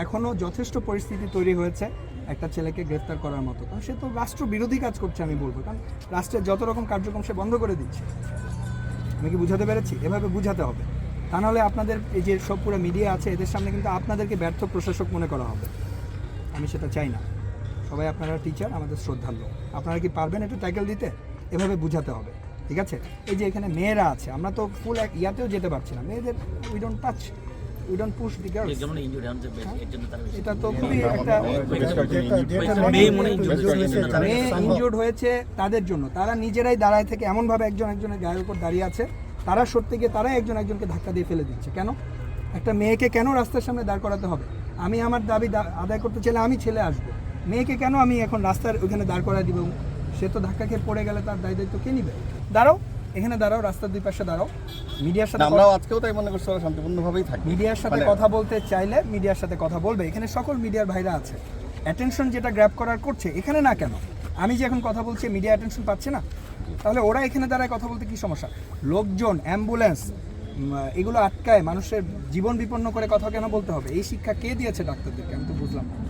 এখনও যথেষ্ট পরিস্থিতি তৈরি হয়েছে একটা ছেলেকে গ্রেফতার করার মতো, কারণ সে তো রাষ্ট্র বিরোধী কাজ করছে আমি বলবো, কারণ রাষ্ট্রের যত রকম কার্যক্রম সে বন্ধ করে দিচ্ছে। আমি কি বুঝাতে পেরেছি? এভাবে বুঝাতে হবে, তা নাহলে আপনাদের এই যে সব পুরো মিডিয়া আছে এদের সামনে কিন্তু আপনাদেরকে ব্যর্থ প্রশাসক মনে করা হবে। আমি সেটা চাই না। সবাই আপনারা টিচার, আমাদের শ্রদ্ধার্য, আপনারা কি পারবেন একটু ট্যাকেল দিতে? এভাবে বুঝাতে হবে, ঠিক আছে? এই যে এখানে মেয়েরা আছে, আমরা তো ফুল এক ইয়াতেও যেতে পারছি না, মেয়েদের we don't touch, we don't push the girls. এটা তো খুবই একটা মেয়ে ইনজুর্ড হয়েছে তাদের জন্য, তারা নিজেরাই দাঁড়ায় থেকে এমনভাবে একজন একজনের গায়ের উপর দাঁড়িয়ে আছে, তারা সরতে গিয়ে তারাই একজন একজনকে ধাক্কা দিয়ে ফেলে দিচ্ছে। কেন একটা মেয়েকে কেন রাস্তার সামনে দাঁড় করাতে হবে? আমি আমার দাবি আদায় করতে চাইলে আমি ছেলে আসবো, মেয়েকে কেন আমি এখন রাস্তার ওখানে দাঁড় করায় দিব? সে তো ধাক্কা খেয়ে পড়ে গেলে তার দায়িত্ব কে নিবে? দাঁড়াও, এখানে দাঁড়াও, রাস্তার দুই পাশে দাঁড়াও। মিডিয়ার সাথে আমরাও আজকেও তাই মনে করছি, ওরা শান্তিপূর্ণভাবেই থাকবে। মিডিয়ার সাথে কথা বলতে চাইলে মিডিয়ার সাথে কথা বলবে, এখানে সকল মিডিয়ার ভাইরা আছে। অ্যাটেনশন যেটা গ্র্যাব করার করছে এখানে না, কেন আমি যে এখন কথা বলছি মিডিয়া অ্যাটেনশন পাচ্ছে না? তাহলে ওরা এখানে দাঁড়ায় কথা বলতে কি সমস্যা? লোকজন, অ্যাম্বুলেন্স এগুলো আটকায় মানুষের জীবন বিপন্ন করে কথা কেন বলতে হবে? এই শিক্ষা কে দিয়েছে ডাক্তারদেরকে? আমি তো বুঝলাম না।